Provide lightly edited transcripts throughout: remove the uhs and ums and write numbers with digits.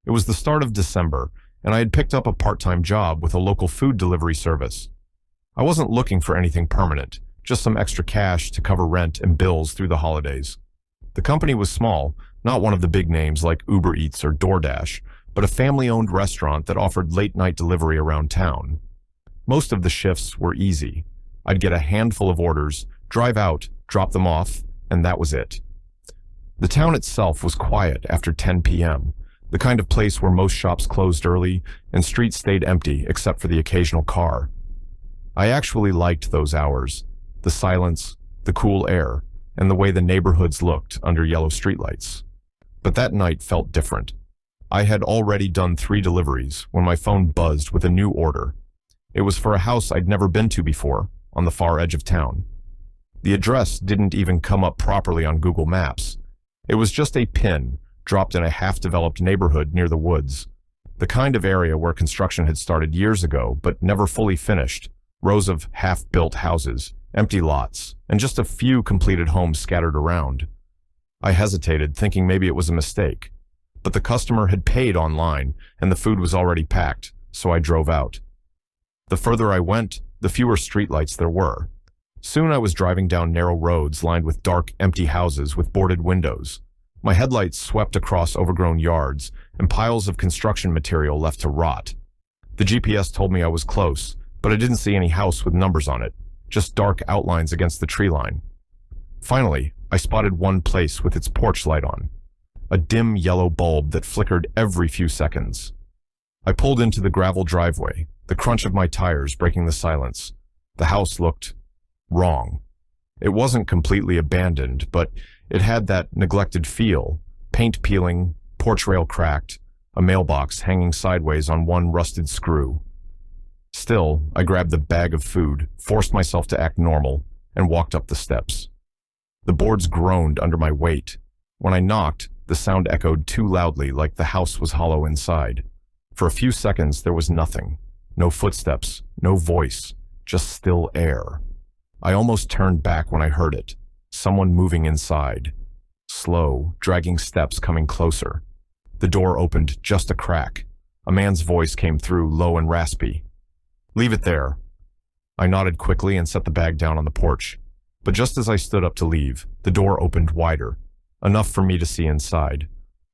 It was the start of December, and I had picked up a part-time job with a local food delivery service. I wasn't looking for anything permanent, just some extra cash to cover rent and bills through the holidays. The company was small, not one of the big names like Uber Eats or DoorDash, but a family-owned restaurant that offered late-night delivery around town. Most of the shifts were easy. I'd get a handful of orders, drive out, drop them off, and that was it. The town itself was quiet after 10 p.m., the kind of place where most shops closed early and streets stayed empty except for the occasional car. I actually liked those hours, the silence, the cool air, and the way the neighborhoods looked under yellow streetlights. But that night felt different. I had already done 3 deliveries when my phone buzzed with a new order. It was for a house I'd never been to before, on the far edge of town. The address didn't even come up properly on Google Maps. It was just a pin dropped in a half-developed neighborhood near the woods, the kind of area where construction had started years ago but never fully finished, rows of half-built houses, empty lots, and just a few completed homes scattered around. I hesitated, thinking maybe it was a mistake, but the customer had paid online and the food was already packed, so I drove out. The further I went, the fewer streetlights there were. Soon I was driving down narrow roads lined with dark, empty houses with boarded windows. My headlights swept across overgrown yards and piles of construction material left to rot. The GPS told me I was close, but I didn't see any house with numbers on it, just dark outlines against the tree line. Finally, I spotted one place with its porch light on, a dim yellow bulb that flickered every few seconds. I pulled into the gravel driveway, the crunch of my tires breaking the silence. The house looked wrong. It wasn't completely abandoned, but it had that neglected feel, paint peeling, porch rail cracked, a mailbox hanging sideways on one rusted screw. Still, I grabbed the bag of food, forced myself to act normal, and walked up the steps. The boards groaned under my weight. When I knocked, the sound echoed too loudly, like the house was hollow inside. For a few seconds, there was nothing. No footsteps, no voice, just still air. I almost turned back when I heard it. Someone moving inside. Slow, dragging steps coming closer. The door opened just a crack. A man's voice came through, low and raspy. "Leave it there." I nodded quickly and set the bag down on the porch. But just as I stood up to leave, the door opened wider, enough for me to see inside.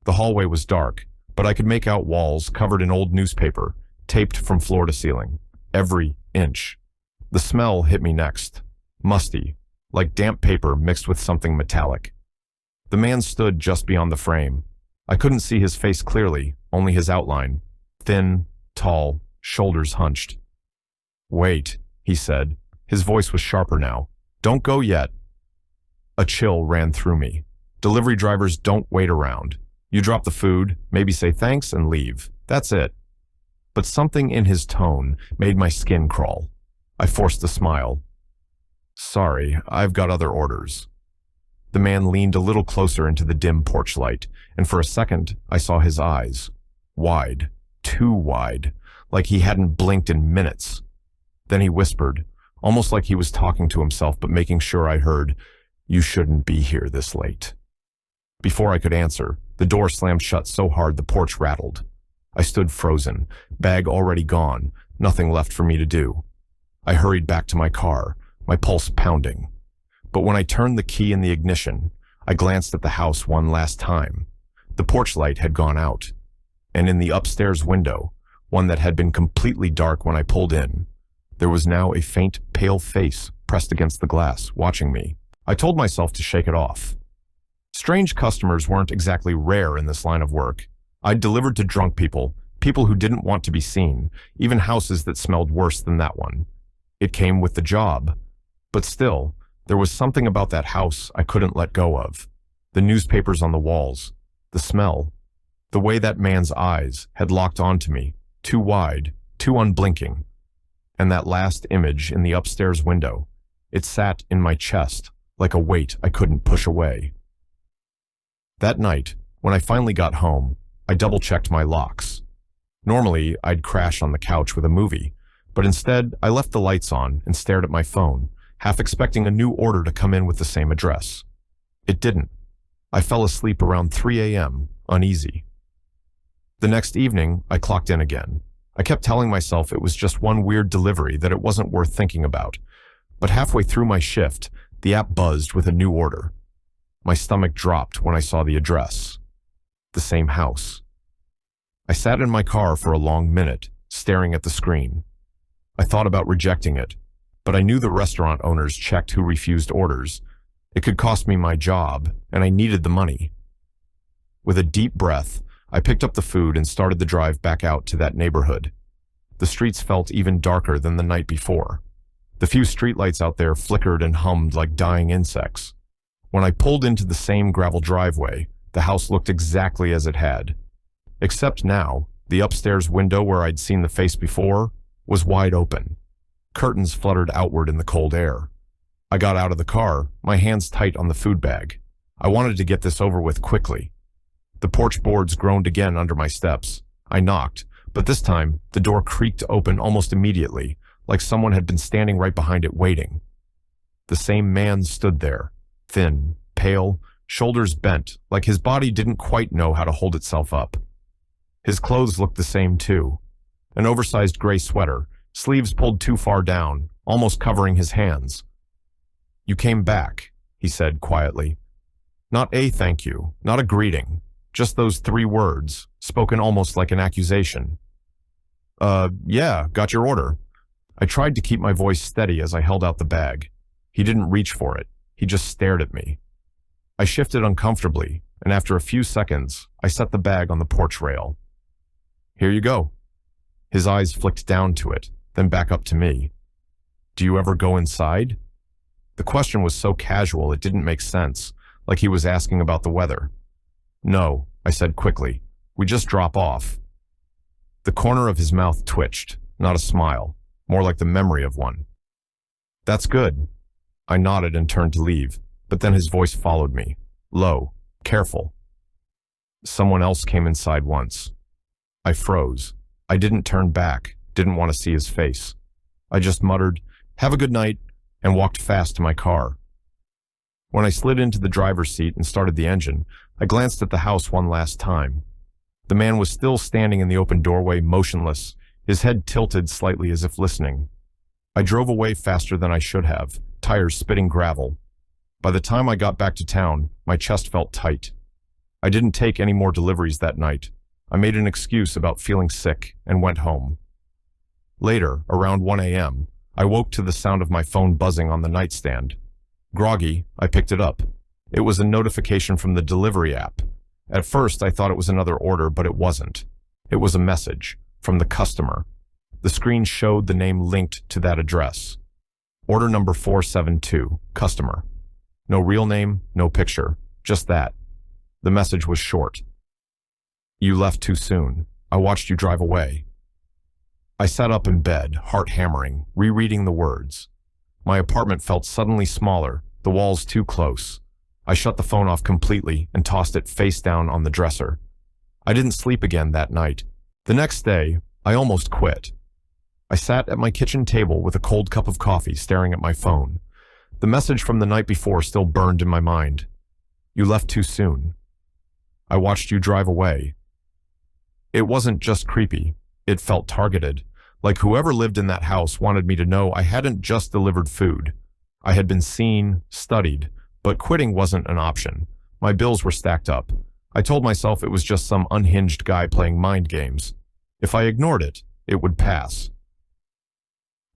The hallway was dark, but I could make out walls covered in old newspaper, taped from floor to ceiling, every inch. The smell hit me next. Musty, like damp paper mixed with something metallic. The man stood just beyond the frame. I couldn't see his face clearly, only his outline. Thin, tall, shoulders hunched. "Wait," he said. His voice was sharper now. "Don't go yet." A chill ran through me. Delivery drivers don't wait around. You drop the food, maybe say thanks, and leave. That's it. But something in his tone made my skin crawl. I forced a smile. "Sorry, I've got other orders." The man leaned a little closer into the dim porch light, and for a second I saw his eyes. Wide, too wide, like he hadn't blinked in minutes. Then he whispered, almost like he was talking to himself but making sure I heard, "You shouldn't be here this late." Before I could answer, the door slammed shut so hard the porch rattled. I stood frozen, bag already gone, nothing left for me to do. I hurried back to my car, my pulse pounding. But when I turned the key in the ignition, I glanced at the house one last time. The porch light had gone out, and in the upstairs window, one that had been completely dark when I pulled in, there was now a faint, pale face pressed against the glass, watching me. I told myself to shake it off. Strange customers weren't exactly rare in this line of work. I'd delivered to drunk people, people who didn't want to be seen, even houses that smelled worse than that one. It came with the job. But still, there was something about that house I couldn't let go of. The newspapers on the walls, the smell, the way that man's eyes had locked onto me, too wide, too unblinking. And that last image in the upstairs window, it sat in my chest like a weight I couldn't push away. That night, when I finally got home, I double-checked my locks. Normally, I'd crash on the couch with a movie, but instead, I left the lights on and stared at my phone, half expecting a new order to come in with the same address. It didn't. I fell asleep around 3 a.m., uneasy. The next evening, I clocked in again. I kept telling myself it was just one weird delivery that it wasn't worth thinking about. But halfway through my shift, the app buzzed with a new order. My stomach dropped when I saw the address. The same house. I sat in my car for a long minute, staring at the screen. I thought about rejecting it, but I knew the restaurant owners checked who refused orders. It could cost me my job, and I needed the money. With a deep breath, I picked up the food and started the drive back out to that neighborhood. The streets felt even darker than the night before. The few streetlights out there flickered and hummed like dying insects. When I pulled into the same gravel driveway, the house looked exactly as it had. Except now, the upstairs window where I'd seen the face before was wide open. Curtains fluttered outward in the cold air. I got out of the car, my hands tight on the food bag. I wanted to get this over with quickly. The porch boards groaned again under my steps. I knocked, but this time the door creaked open almost immediately, like someone had been standing right behind it waiting. The same man stood there, thin, pale, shoulders bent, like his body didn't quite know how to hold itself up. His clothes looked the same too. An oversized gray sweater, sleeves pulled too far down, almost covering his hands. "You came back," he said quietly. Not a thank you, not a greeting. Just those 3 words, spoken almost like an accusation. Yeah, got your order." I tried to keep my voice steady as I held out the bag. He didn't reach for it. He just stared at me. I shifted uncomfortably, and after a few seconds, I set the bag on the porch rail. "Here you go." His eyes flicked down to it, then back up to me. "Do you ever go inside?" The question was so casual it didn't make sense, like he was asking about the weather. "No," I said quickly. "We just drop off." The corner of his mouth twitched, not a smile, more like the memory of one. "That's good." I nodded and turned to leave, but then his voice followed me, low, careful. "Someone else came inside once." I froze. I didn't turn back, didn't want to see his face. I just muttered, "Have a good night," and walked fast to my car. When I slid into the driver's seat and started the engine, I glanced at the house one last time. The man was still standing in the open doorway, motionless, his head tilted slightly as if listening. I drove away faster than I should have, tires spitting gravel. By the time I got back to town, my chest felt tight. I didn't take any more deliveries that night. I made an excuse about feeling sick and went home. Later, around 1 a.m., I woke to the sound of my phone buzzing on the nightstand. Groggy, I picked it up. It was a notification from the delivery app. At first, I thought it was another order, but it wasn't. It was a message from the customer. The screen showed the name linked to that address. Order number 472, customer. No real name, no picture, just that. The message was short. "You left too soon. I watched you drive away." I sat up in bed, heart hammering, rereading the words. My apartment felt suddenly smaller, the walls too close. I shut the phone off completely and tossed it face down on the dresser. I didn't sleep again that night. The next day, I almost quit. I sat at my kitchen table with a cold cup of coffee staring at my phone. The message from the night before still burned in my mind. "You left too soon. I watched you drive away." It wasn't just creepy. It felt targeted. Like whoever lived in that house wanted me to know I hadn't just delivered food. I had been seen, studied, but quitting wasn't an option. My bills were stacked up. I told myself it was just some unhinged guy playing mind games. If I ignored it, it would pass.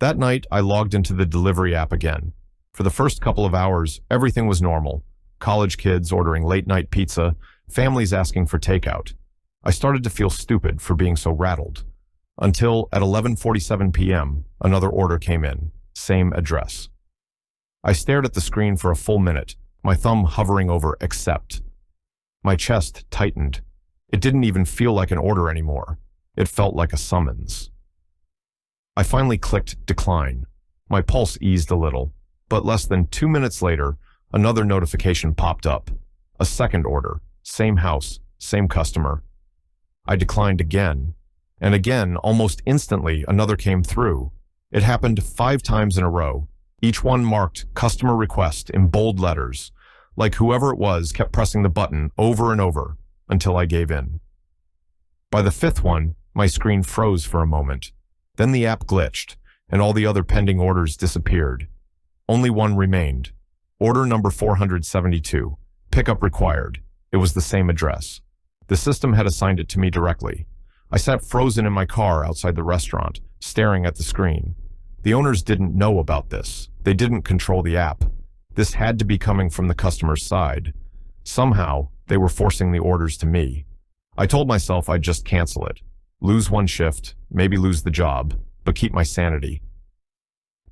That night, I logged into the delivery app again. For the first couple of hours, everything was normal. College kids ordering late-night pizza, families asking for takeout. I started to feel stupid for being so rattled. Until at 11:47 p.m., another order came in, same address. I stared at the screen for a full minute, my thumb hovering over accept. My chest tightened. It didn't even feel like an order anymore. It felt like a summons. I finally clicked decline. My pulse eased a little, but less than 2 minutes later, another notification popped up. A second order, same house, same customer. I declined again, and again, almost instantly, another came through. It happened 5 times in a row, each one marked customer request in bold letters, like whoever it was kept pressing the button over and over until I gave in. By the fifth one, my screen froze for a moment. Then the app glitched, and all the other pending orders disappeared. Only one remained. Order number 472. Pickup required. It was the same address. The system had assigned it to me directly. I sat frozen in my car outside the restaurant, staring at the screen. The owners didn't know about this. They didn't control the app. This had to be coming from the customer's side. Somehow, they were forcing the orders to me. I told myself I'd just cancel it. Lose one shift, maybe lose the job, but keep my sanity.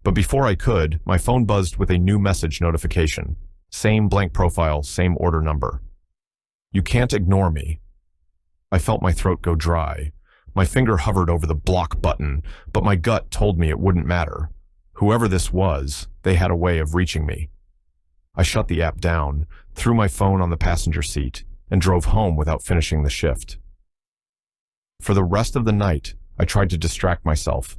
But before I could, my phone buzzed with a new message notification. Same blank profile, same order number. You can't ignore me. I felt my throat go dry. My finger hovered over the block button, but my gut told me it wouldn't matter. Whoever this was, they had a way of reaching me. I shut the app down, threw my phone on the passenger seat, and drove home without finishing the shift. For the rest of the night, I tried to distract myself.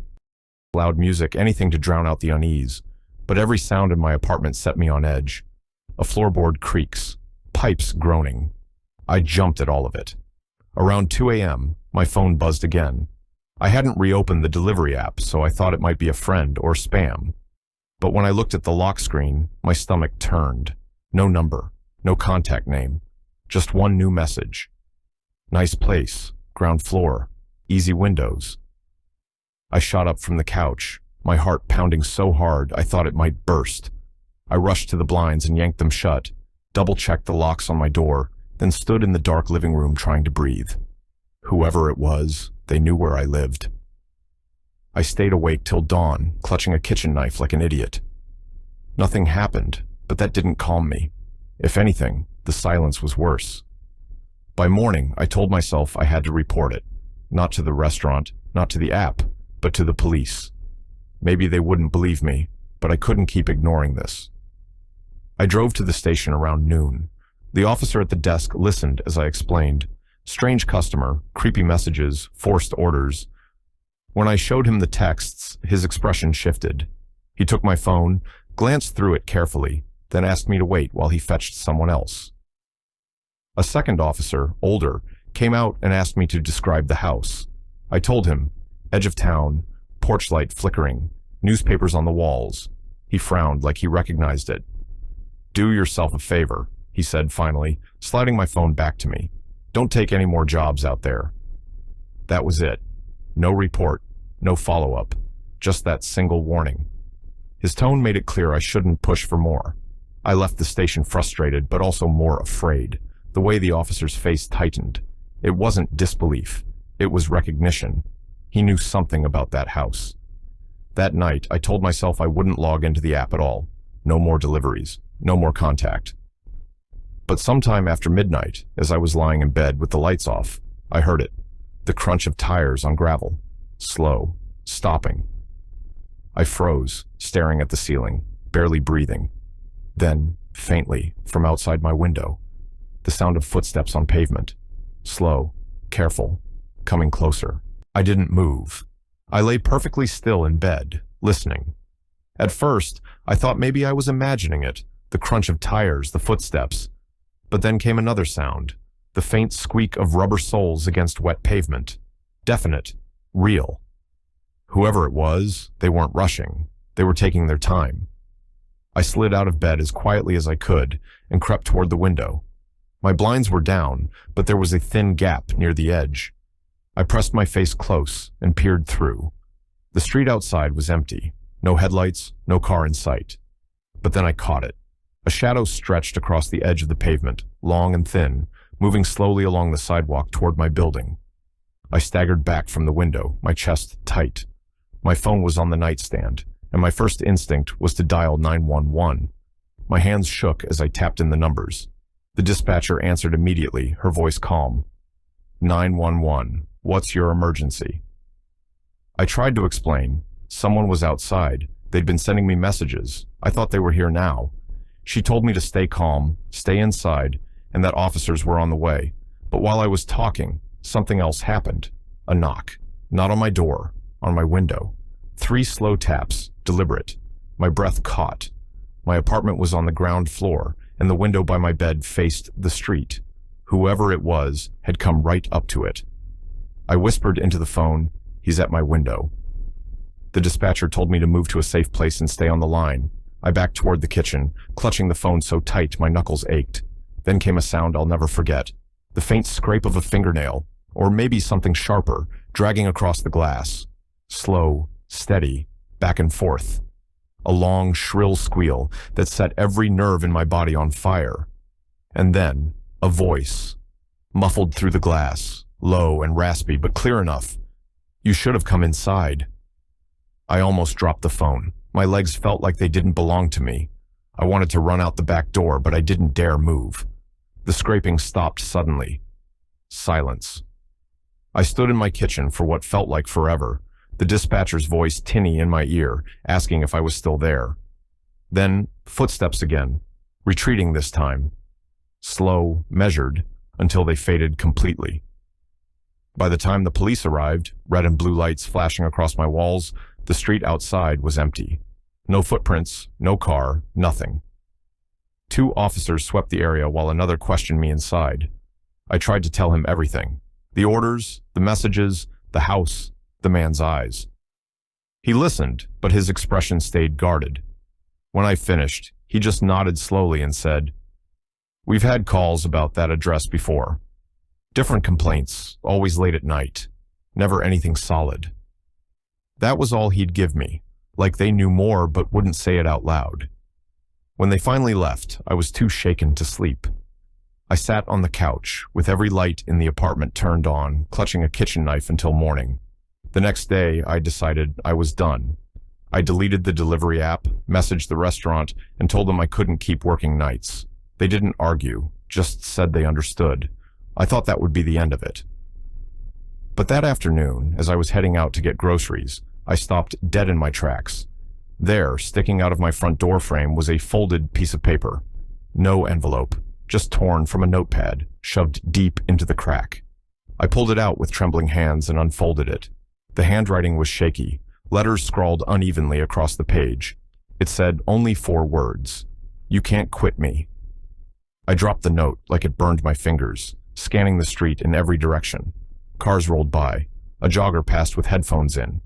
Loud music, anything to drown out the unease, but every sound in my apartment set me on edge. A floorboard creaks, pipes groaning. I jumped at all of it. Around 2 a.m., my phone buzzed again. I hadn't reopened the delivery app, so I thought it might be a friend or spam. But when I looked at the lock screen, my stomach turned. No number, no contact name, just one new message. Nice place, ground floor, easy windows. I shot up from the couch, my heart pounding so hard I thought it might burst. I rushed to the blinds and yanked them shut, double-checked the locks on my door, then stood in the dark living room trying to breathe. Whoever it was, they knew where I lived. I stayed awake till dawn, clutching a kitchen knife like an idiot. Nothing happened, but that didn't calm me. If anything, the silence was worse. By morning, I told myself I had to report it. Not to the restaurant, not to the app, but to the police. Maybe they wouldn't believe me, but I couldn't keep ignoring this. I drove to the station around noon. The officer at the desk listened as I explained. Strange customer, creepy messages, forced orders. When I showed him the texts, his expression shifted. He took my phone, glanced through it carefully, then asked me to wait while he fetched someone else. A second officer, older, came out and asked me to describe the house. I told him, edge of town, porch light flickering, newspapers on the walls. He frowned like he recognized it. Do yourself a favor, he said finally, sliding my phone back to me. Don't take any more jobs out there. That was it. No report, no follow-up, just that single warning. His tone made it clear I shouldn't push for more. I left the station frustrated, but also more afraid. The way the officer's face tightened. It wasn't disbelief. It was recognition. He knew something about that house. That night, I told myself I wouldn't log into the app at all. No more deliveries. No more contact. But sometime after midnight, as I was lying in bed with the lights off, I heard it. The crunch of tires on gravel. Slow. Stopping. I froze, staring at the ceiling, barely breathing. Then, faintly, from outside my window, the sound of footsteps on pavement. Slow, careful, coming closer. I didn't move. I lay perfectly still in bed, listening. At first, I thought maybe I was imagining it, the crunch of tires, the footsteps. But then came another sound, the faint squeak of rubber soles against wet pavement. Definite, real. Whoever it was, they weren't rushing. They were taking their time. I slid out of bed as quietly as I could and crept toward the window. My blinds were down, but there was a thin gap near the edge. I pressed my face close and peered through. The street outside was empty. No headlights, no car in sight. But then I caught it. A shadow stretched across the edge of the pavement, long and thin, moving slowly along the sidewalk toward my building. I staggered back from the window, my chest tight. My phone was on the nightstand, and my first instinct was to dial 911. My hands shook as I tapped in the numbers. The dispatcher answered immediately, her voice calm. 911, what's your emergency? I tried to explain. Someone was outside. They'd been sending me messages. I thought they were here now. She told me to stay calm, stay inside, and that officers were on the way. But while I was talking, something else happened. A knock. Not on my door, on my window. 3 slow taps, deliberate. My breath caught. My apartment was on the ground floor, and the window by my bed faced the street. Whoever it was had come right up to it. I whispered into the phone, "He's at my window." The dispatcher told me to move to a safe place and stay on the line. I backed toward the kitchen, clutching the phone so tight my knuckles ached. Then came a sound I'll never forget. The faint scrape of a fingernail, or maybe something sharper, dragging across the glass. Slow, steady, back and forth. A long, shrill squeal that set every nerve in my body on fire. And then, a voice, muffled through the glass, low and raspy, but clear enough. "You should have come inside." I almost dropped the phone. My legs felt like they didn't belong to me. I wanted to run out the back door, but I didn't dare move. The scraping stopped suddenly. Silence. I stood in my kitchen for what felt like forever, the dispatcher's voice tinny in my ear, asking if I was still there. Then, footsteps again, retreating this time. Slow, measured, until they faded completely. By the time the police arrived, red and blue lights flashing across my walls, the street outside was empty. No footprints, no car, nothing. 2 officers swept the area while another questioned me inside. I tried to tell him everything. The orders, the messages, the house, the man's eyes. He listened, but his expression stayed guarded. When I finished, he just nodded slowly and said, "We've had calls about that address before. Different complaints, always late at night. Never anything solid." That was all he'd give me, like they knew more but wouldn't say it out loud. When they finally left, I was too shaken to sleep. I sat on the couch, with every light in the apartment turned on, clutching a kitchen knife until morning. The next day, I decided I was done. I deleted the delivery app, messaged the restaurant, and told them I couldn't keep working nights. They didn't argue, just said they understood. I thought that would be the end of it. But that afternoon, as I was heading out to get groceries, I stopped dead in my tracks. There, sticking out of my front door frame, was a folded piece of paper. No envelope, just torn from a notepad, shoved deep into the crack. I pulled it out with trembling hands and unfolded it. The handwriting was shaky, letters scrawled unevenly across the page. It said only 4 words. "You can't quit me." I dropped the note like it burned my fingers, scanning the street in every direction. Cars rolled by. A jogger passed with headphones in.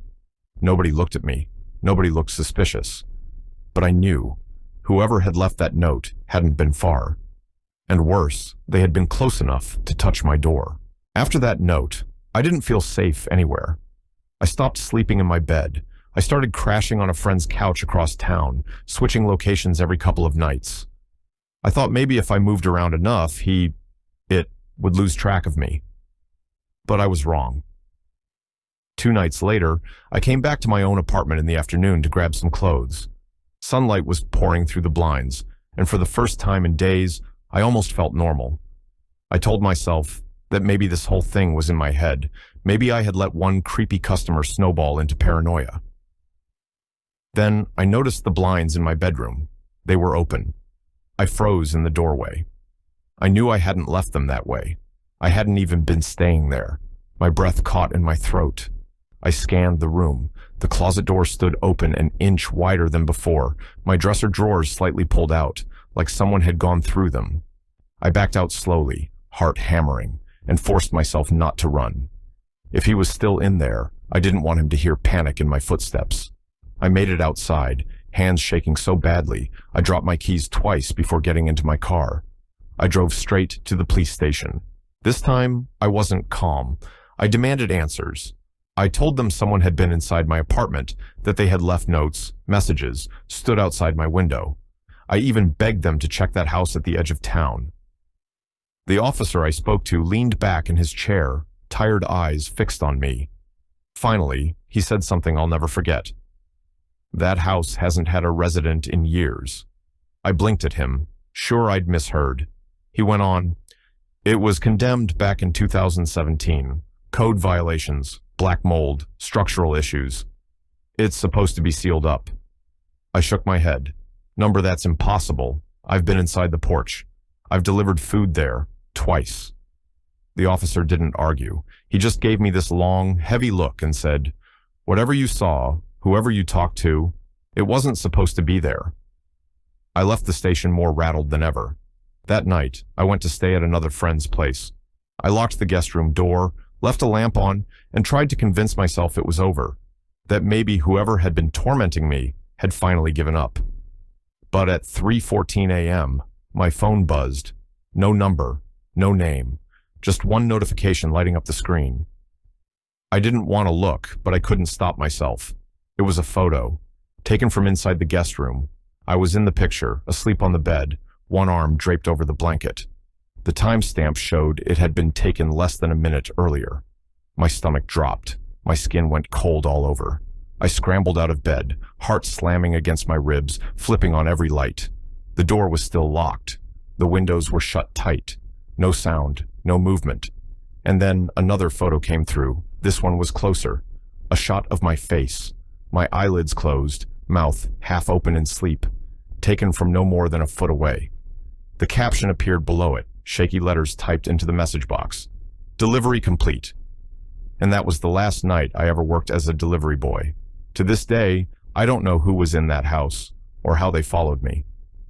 Nobody looked at me. Nobody looked suspicious. But I knew whoever had left that note hadn't been far. And worse, they had been close enough to touch my door. After that note, I didn't feel safe anywhere. I stopped sleeping in my bed. I started crashing on a friend's couch across town, switching locations every couple of nights. I thought maybe if I moved around enough, it would lose track of me. But I was wrong. 2 nights later, I came back to my own apartment in the afternoon to grab some clothes. Sunlight was pouring through the blinds, and for the first time in days, I almost felt normal. I told myself that maybe this whole thing was in my head. Maybe I had let one creepy customer snowball into paranoia. Then I noticed the blinds in my bedroom. They were open. I froze in the doorway. I knew I hadn't left them that way. I hadn't even been staying there. My breath caught in my throat. I scanned the room. The closet door stood open an inch wider than before, my dresser drawers slightly pulled out, like someone had gone through them. I backed out slowly, heart hammering, and forced myself not to run. If he was still in there, I didn't want him to hear panic in my footsteps. I made it outside, hands shaking so badly, I dropped my keys twice before getting into my car. I drove straight to the police station. This time, I wasn't calm. I demanded answers. I told them someone had been inside my apartment, that they had left notes, messages, stood outside my window. I even begged them to check that house at the edge of town. The officer I spoke to leaned back in his chair, tired eyes fixed on me. Finally, he said something I'll never forget. "That house hasn't had a resident in years." I blinked at him, sure I'd misheard. He went on, "It was condemned back in 2017. Code violations, black mold, structural issues. It's supposed to be sealed up." I shook my head. "Number, that's impossible. I've been inside the porch. I've delivered food there, twice." The officer didn't argue. He just gave me this long, heavy look and said, "Whatever you saw, whoever you talked to, it wasn't supposed to be there." I left the station more rattled than ever. That night, I went to stay at another friend's place. I locked the guest room door, left a lamp on, and tried to convince myself it was over, that maybe whoever had been tormenting me had finally given up. But at 3:14 a.m., my phone buzzed. No number, no name, just one notification lighting up the screen. I didn't want to look, but I couldn't stop myself. It was a photo, taken from inside the guest room. I was in the picture, asleep on the bed, one arm draped over the blanket. The timestamp showed it had been taken less than a minute earlier. My stomach dropped. My skin went cold all over. I scrambled out of bed, heart slamming against my ribs, flipping on every light. The door was still locked. The windows were shut tight. No sound, no movement. And then another photo came through. This one was closer. A shot of my face. My eyelids closed, mouth half open in sleep, taken from no more than a foot away. The caption appeared below it, shaky letters typed into the message box. Delivery complete. And that was the last night I ever worked as a delivery boy. To this day, I don't know who was in that house or how they followed me.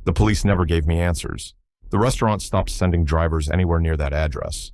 The police never gave me answers. The restaurant stopped sending drivers anywhere near that address.